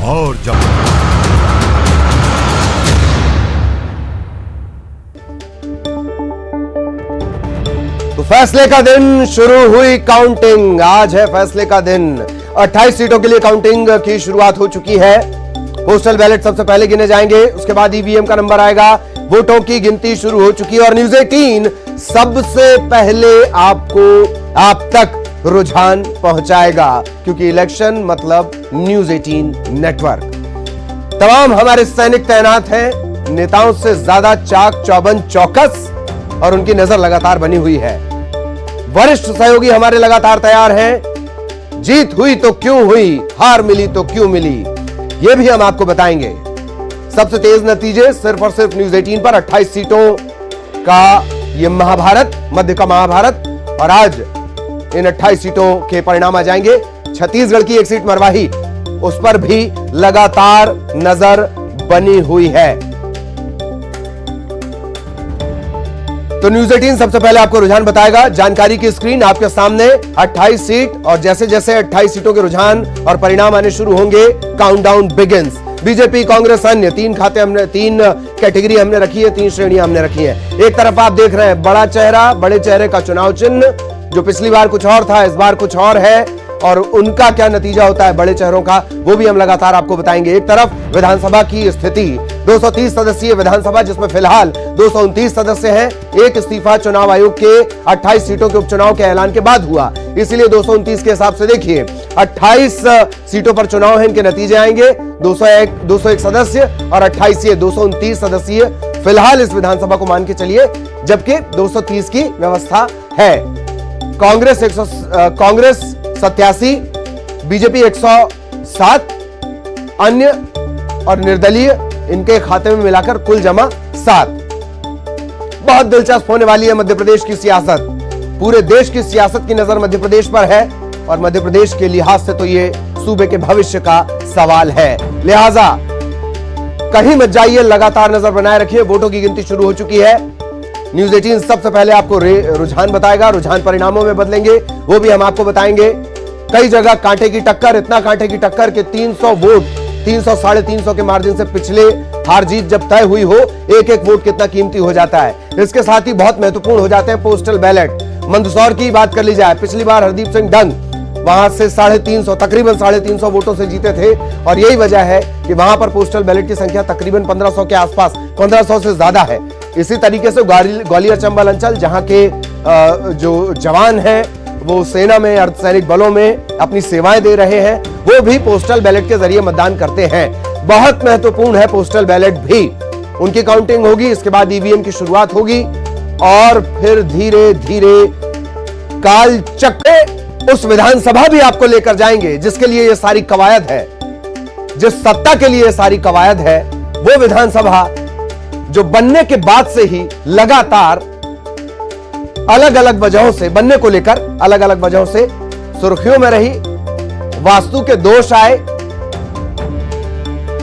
और जब तो फैसले का दिन शुरू हुई काउंटिंग। आज है फैसले का दिन। 28 सीटों के लिए काउंटिंग की शुरुआत हो चुकी है। पोस्टल बैलेट सबसे पहले गिने जाएंगे, उसके बाद ईवीएम का नंबर आएगा। वोटों की गिनती शुरू हो चुकी है और न्यूज 18 सबसे पहले आप तक रुझान पहुंचाएगा, क्योंकि इलेक्शन मतलब न्यूज 18 नेटवर्क। तमाम हमारे सैनिक तैनात हैं, नेताओं से ज्यादा चाक चौबंद चौकस और उनकी नजर लगातार बनी हुई है। वरिष्ठ सहयोगी हमारे लगातार तैयार हैं। जीत हुई तो क्यों हुई, हार मिली तो क्यों मिली, यह भी हम आपको बताएंगे। सबसे तेज नतीजे सिर्फ और सिर्फ न्यूज 18 पर। 28 सीटों का यह महाभारत, मध्य का महाभारत, और आज इन 28 सीटों के परिणाम आ जाएंगे। छत्तीसगढ़ की एक सीट मरवाही, उस पर भी लगातार नजर बनी हुई है। तो न्यूज 18 सबसे पहले आपको रुझान बताएगा। जानकारी की स्क्रीन आपके सामने। 28 सीट, और जैसे जैसे 28 सीटों के रुझान और परिणाम आने शुरू होंगे, काउंटडाउन बिगिंस। बीजेपी, कांग्रेस, अन्य तीन कैटेगरी हमने रखी है, 3 श्रेणियां हमने रखी है। एक तरफ आप देख रहे हैं बड़ा चेहरा, बड़े चेहरे का चुनाव चिन्ह, जो पिछली बार कुछ और था, इस बार कुछ और है, और उनका क्या नतीजा होता है बड़े चेहरों का, वो भी हम लगातार आपको बताएंगे। एक तरफ विधानसभा की स्थिति, 230 सदस्यीय विधानसभा, जिसमें फिलहाल 229 सदस्य हैं। एक इस्तीफा चुनाव आयोग के 28 सीटों के उपचुनाव के ऐलान के बाद हुआ, इसलिए 229 के हिसाब से देखिए 28 सीटों पर चुनाव है, इनके नतीजे आएंगे। 201 सदस्य और 28 ये 229 सदस्यीय फिलहाल इस विधानसभा को मान के चलिए, जबकि 230 की व्यवस्था है। कांग्रेस 87, बीजेपी 107, अन्य और निर्दलीय इनके खाते में मिलाकर कुल जमा 7। बहुत दिलचस्प होने वाली है मध्य प्रदेश की सियासत। पूरे देश की सियासत की नजर मध्य प्रदेश पर है, और मध्य प्रदेश के लिहाज से तो ये सूबे के भविष्य का सवाल है। लिहाजा कहीं मत जाइए, लगातार नजर बनाए रखिए। वोटों की गिनती शुरू हो चुकी है। न्यूज 18 सबसे पहले आपको रुझान बताएगा। रुझान परिणामों में बदलेंगे, वो भी हम आपको बताएंगे। कई जगह कांटे की टक्कर, इतना कांटे की टक्कर कि 300 वोट, 300 साढ़े 300 के मार्जिन से पिछले हार जीत जब तय हुई हो, एक एक वोट कितना कीमती हो जाता है। इसके साथ ही बहुत महत्वपूर्ण हो जाते हैं पोस्टल बैलेट। मंदसौर की बात कर ली जाए, पिछली बार हरदीप सिंह डंग वहां से 350, तकरीबन 350 वोटों से जीते थे, और यही वजह है कि वहां पर पोस्टल बैलेट की संख्या तकरीबन 1500 के आसपास, 1500 से ज्यादा है। इसी तरीके से ग्वालियर चंबल अंचल, जहां के जो जवान हैं वो सेना में, अर्धसैनिक बलों में अपनी सेवाएं दे रहे हैं, वो भी पोस्टल बैलेट के जरिए मतदान करते हैं। बहुत महत्वपूर्ण है पोस्टल बैलेट भी। उनकी काउंटिंग होगी, इसके बाद ईवीएम की शुरुआत होगी, और फिर धीरे धीरे काल चक्र उस विधानसभा भी आपको लेकर जाएंगे जिसके लिए ये सारी कवायद है, जिस सत्ता के लिए ये सारी कवायद है। वो विधानसभा जो बनने के बाद से ही लगातार अलग अलग वजहों से, बनने को लेकर अलग अलग वजहों से सुर्खियों में रही, वास्तु के दोष आए,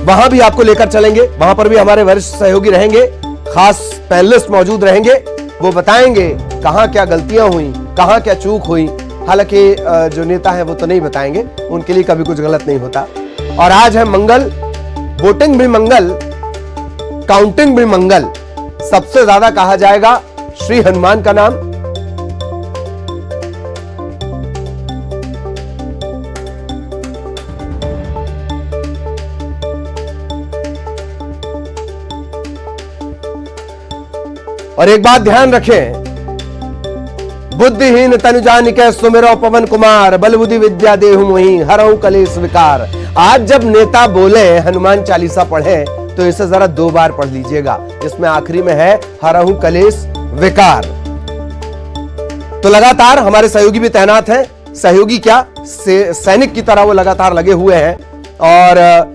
वहां भी आपको लेकर चलेंगे। वहां पर भी हमारे वरिष्ठ सहयोगी रहेंगे, खास पैनलिस्ट मौजूद रहेंगे, वो बताएंगे कहां क्या गलतियां हुई, कहां क्या चूक हुई। हालांकि जो नेता है वो तो नहीं बताएंगे, उनके लिए कभी कुछ गलत नहीं होता। और आज है मंगल, वोटिंग भी मंगल, काउंटिंग भी मंगल। सबसे ज्यादा कहा जाएगा श्री हनुमान का नाम। और एक बात ध्यान रखें, बुद्धिहीन तनु जानिके सुमिरो पवन कुमार, बल बुद्धि विद्या देहु मोहि, हरहु कलेश विकार। आज जब नेता बोले हनुमान चालीसा पढ़े, तो इसे जरा 2 बार पढ़ लीजिएगा। इसमें आखिरी में है हरहु कलेश विकार। तो लगातार हमारे सहयोगी भी तैनात हैं। सहयोगी क्या, सैनिक की तरह वो लगातार लगे हुए हैं, और